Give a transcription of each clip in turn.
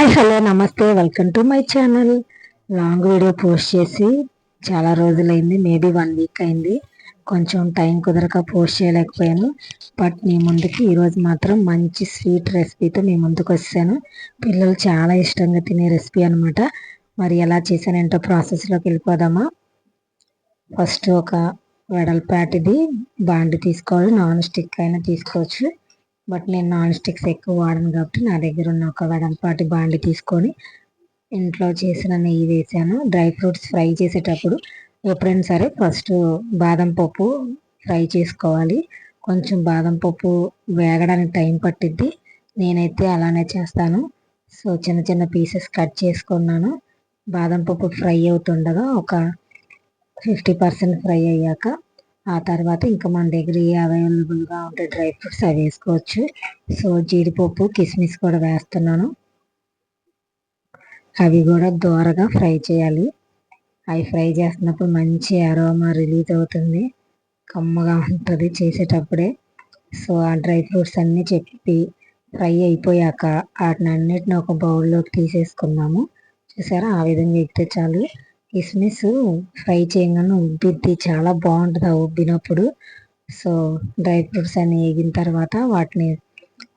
Hi hello నమస్తే, welcome to my channel. Long video post చేసి చాలా రోజులైంది, మేబీ 1 వీక్ అయింది. కొంచెం టైం కుదరక పోస్ట్ చేయలేకపోయాను. బట్ మీ ముందుకి ఈరోజు మాత్రం మంచి స్వీట్ రెసిపీతో మీ ముందుకు వచ్చాను. పిల్లలు చాలా ఇష్టంగా తినే రెసిపీ అనమాట. మరి ఎలా చేశానంటో ప్రాసెస్లోకి వెళ్ళిపోదామా. ఫస్ట్ ఒక వెడల్పాటిది బాండి తీసుకోవాలి. నాన్ స్టిక్ అయినా తీసుకోవచ్చు, బట్ నేను నాన్ స్టిక్స్ ఎక్కువ వాడను కాబట్టి నా దగ్గర ఉన్న ఒక వెడల్పాటి బాండి తీసుకొని ఇంట్లో చేసిన నెయ్యి వేసాను. డ్రై ఫ్రూట్స్ ఫ్రై చేసేటప్పుడు ఎప్పుడైనా సరే ఫస్ట్ బాదం పప్పు ఫ్రై చేసుకోవాలి. కొంచెం బాదం పప్పు వేగడానికి టైం పట్టిద్ది, నేనైతే అలానే చేస్తాను. సో చిన్న చిన్న పీసెస్ కట్ చేసుకున్నాను. బాదం పప్పు ఫ్రై అవుతుండగా ఒక 50% ఫ్రై అయ్యాక ఆ తర్వాత ఇంకా మన దగ్గర ఏ అవైలబుల్గా ఉంటే డ్రై ఫ్రూట్స్ అవి వేసుకోవచ్చు. సో జీడిపప్పు కిస్మిస్ కూడా వేస్తున్నాను. అవి కూడా దోరగా ఫ్రై చేయాలి. అవి ఫ్రై చేస్తున్నప్పుడు మంచి అరోమా రిలీజ్ అవుతుంది, కమ్మగా ఉంటుంది చేసేటప్పుడే. సో ఆ డ్రై ఫ్రూట్స్ అన్నీ చెప్పి ఫ్రై అయిపోయాక వాటిని అన్నిటిని ఒక బౌల్లోకి తీసేసుకున్నాము. చూసారా, ఆ విధంగా ఎక్కితే చాలు. కిస్మిస్ ఫ్రై చేయగానే ఉబ్బిద్ది, చాలా బాగుంటుంది ఆ ఉబ్బినప్పుడు. సో డ్రై ఫ్రూట్స్ అన్ని వేగిన తర్వాత వాటిని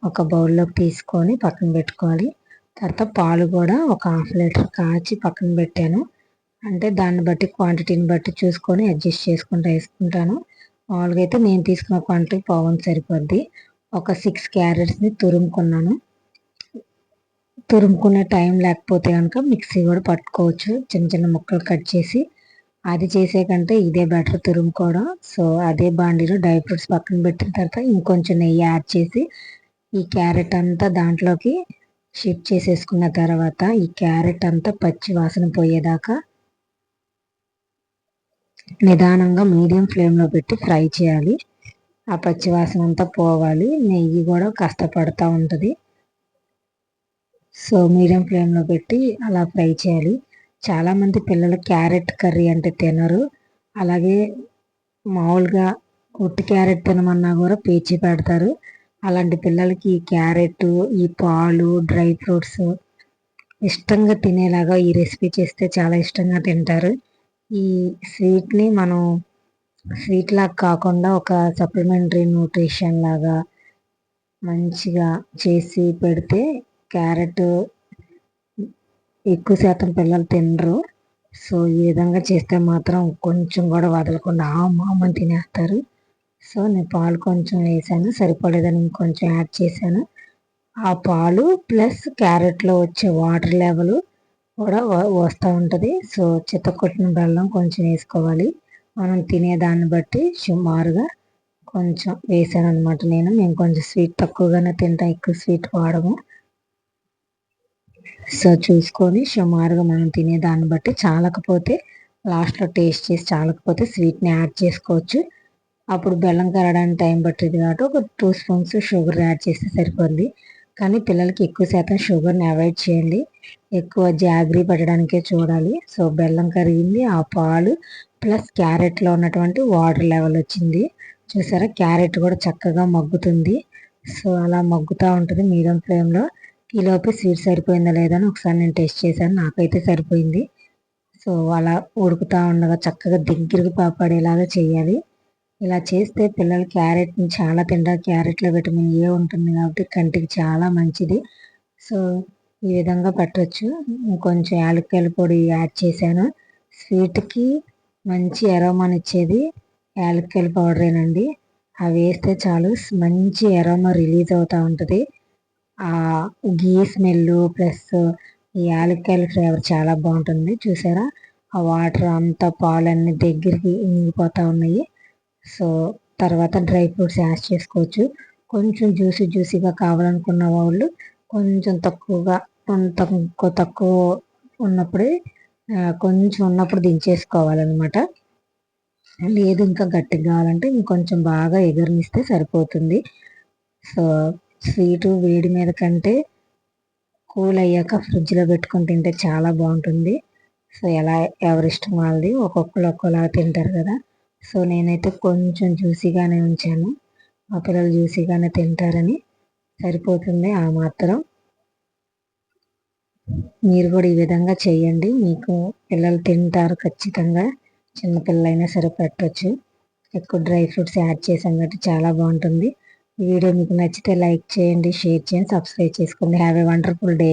ఒక బౌల్లోకి తీసుకొని పక్కన పెట్టుకోవాలి. తర్వాత పాలు కూడా ఒక 1/2 లీటర్ కాచి పక్కన పెట్టాను. అంటే దాన్ని బట్టి క్వాంటిటీని బట్టి చూసుకొని అడ్జస్ట్ చేసుకుంటూ వేసుకుంటాను. మామూలుగా అయితే నేను తీసుకున్న క్వాంటిటీ పావు సరిపోద్ది. ఒక 6 క్యారెట్స్ని తురుముకున్నాను. తురుముకునే టైం లేకపోతే కనుక మిక్సీ కూడా పట్టుకోవచ్చు, చిన్న చిన్న ముక్కలు కట్ చేసి. అది చేసే కంటే ఇదే బెటర్ తురుముకోవడం. సో అదే బాండీలో డ్రై ఫ్రూట్స్ పక్కన పెట్టిన తర్వాత ఇంకొంచెం నెయ్యి యాడ్ చేసి ఈ క్యారెట్ అంతా దాంట్లోకి షిఫ్ట్ చేసేసుకున్న తర్వాత ఈ క్యారెట్ అంతా పచ్చి వాసన పోయేదాకా నిదానంగా మీడియం ఫ్లేమ్లో పెట్టి ఫ్రై చేయాలి. ఆ పచ్చి వాసన అంతా పోవాలి. నెయ్యి కూడా కాస్త పడుతూ ఉంటుంది. సో మీడియం ఫ్లేమ్లో పెట్టి అలా ఫ్రై చేయాలి. చాలామంది పిల్లలు క్యారెట్ కర్రీ అంటే తినరు. అలాగే మామూలుగా ఉట్టి క్యారెట్ తినమన్నా కూడా పేచి పెడతారు. అలాంటి పిల్లలకి ఈ క్యారెట్, ఈ పాలు, డ్రై ఫ్రూట్స్ ఇష్టంగా తినేలాగా ఈ రెసిపీ చేస్తే చాలా ఇష్టంగా తింటారు. ఈ స్వీట్ని మనం స్వీట్ లాగా కాకుండా ఒక సప్లిమెంటరీ న్యూట్రిషన్ లాగా మంచిగా చేసి పెడితే క్యారెట్ ఎక్కువ శాతం పిల్లలు తినరు. సో ఈ విధంగా చేస్తే మాత్రం కొంచెం కూడా వదలకుండా మామని తినేస్తారు. సో నేను పాలు కొంచెం వేసాను, సరిపడేదని ఇంకొంచెం యాడ్ చేశాను. ఆ పాలు ప్లస్ క్యారెట్లో వచ్చే వాటర్ లెవెల్ కూడా వస్తూ ఉంటుంది. సో చితకొట్టిన బెల్లం కొంచెం వేసుకోవాలి. మనం తినేదాన్ని బట్టి సుమారుగా కొంచెం వేసాను అనమాట. మేము కొంచెం స్వీట్ తక్కువగానే తింటాం, ఎక్కువ స్వీట్ వాడము. సో చూసుకొని సుమారుగా మనం తినేదాన్ని బట్టి, చాలకపోతే లాస్ట్లో టేస్ట్ చేసి చాలకపోతే స్వీట్ని యాడ్ చేసుకోవచ్చు. అప్పుడు బెల్లం కరగడానికి టైం పట్టింది కాబట్టి ఒక 2 స్పూన్స్ షుగర్ యాడ్ చేస్తే సరిపోద్ది. కానీ పిల్లలకి ఎక్కువ శాతం షుగర్ని అవాయిడ్ చేయండి, ఎక్కువ జాగ్రీ పెట్టడానికే చూడాలి. సో బెల్లం కరిగింది, ఆ పాలు ప్లస్ క్యారెట్లో ఉన్నటువంటి వాటర్ లెవెల్ వచ్చింది. చూసారా, క్యారెట్ కూడా చక్కగా మగ్గుతుంది. సో అలా మగ్గుతూ ఉంటుంది మీడియం ఫ్లేమ్లో. ఈలోపు స్వీట్ సరిపోయిందా లేదా అని ఒకసారి నేను టెస్ట్ చేశాను, నాకైతే సరిపోయింది. సో అలా ఉడుకుతూ ఉండగా చక్కగా దగ్గరికి పడేలాగా చేయాలి. ఇలా చేస్తే పిల్లలు క్యారెట్ని చాలా తింటారు. క్యారెట్లో విటమిన్ ఏ ఉంటుంది కాబట్టి కంటికి చాలా మంచిది. సో ఈ విధంగా పెట్టవచ్చు. ఇంకొంచెం యాలక్కాయల పొడి యాడ్ చేశాను. స్వీట్కి మంచి అరోమాని ఇచ్చేది యాలక్కాయల పౌడరేనండి. అవి వేస్తే చాలు, మంచి అరోమా రిలీజ్ అవుతూ ఉంటుంది. ఆ గీ స్మెల్ ప్లస్ ఈ యాలక్కాయల ఫ్లేవర్ చాలా బాగుంటుంది. చూసారా, ఆ వాటర్ అంతా పాలన్నీ దగ్గరికి ఇంగిపోతూ ఉన్నాయి. సో తర్వాత డ్రై ఫ్రూట్స్ యాడ్ చేసుకోవచ్చు. కొంచెం జ్యూసీగా కావాలనుకున్న వాళ్ళు కొంచెం తక్కువగా తక్కువ ఉన్నప్పుడే కొంచెం ఉన్నప్పుడు దించేసుకోవాలన్నమాట. లేదు ఇంకా గట్టిగా కావాలంటే ఇంకొంచెం బాగా ఎగరనిస్తే సరిపోతుంది. సో స్వీటు వేడి మీద కంటే కూల్ అయ్యాక ఫ్రిడ్జ్లో పెట్టుకొని తింటే చాలా బాగుంటుంది. సో ఎవరిష్టం వాళ్ళది, ఒక్కొక్కరు ఒక్కోలా తింటారు కదా. సో నేనైతే కొంచెం జ్యూసీగానే ఉంచాను, మా పిల్లలు జ్యూసీగానే తింటారని. సరిపోతుంది ఆ మాత్రం. మీరు కూడా ఈ విధంగా చేయండి, మీకు పిల్లలు తింటారు ఖచ్చితంగా. చిన్నపిల్లలైనా సరే పెట్టవచ్చు. ఎక్కువ డ్రై ఫ్రూట్స్ యాడ్ చేసాం కాబట్టి చాలా బాగుంటుంది. ఈ వీడియో మీకు నచ్చితే లైక్ చేయండి, షేర్ చేయండి, సబ్స్క్రైబ్ చేసుకోండి. Have a wonderful day.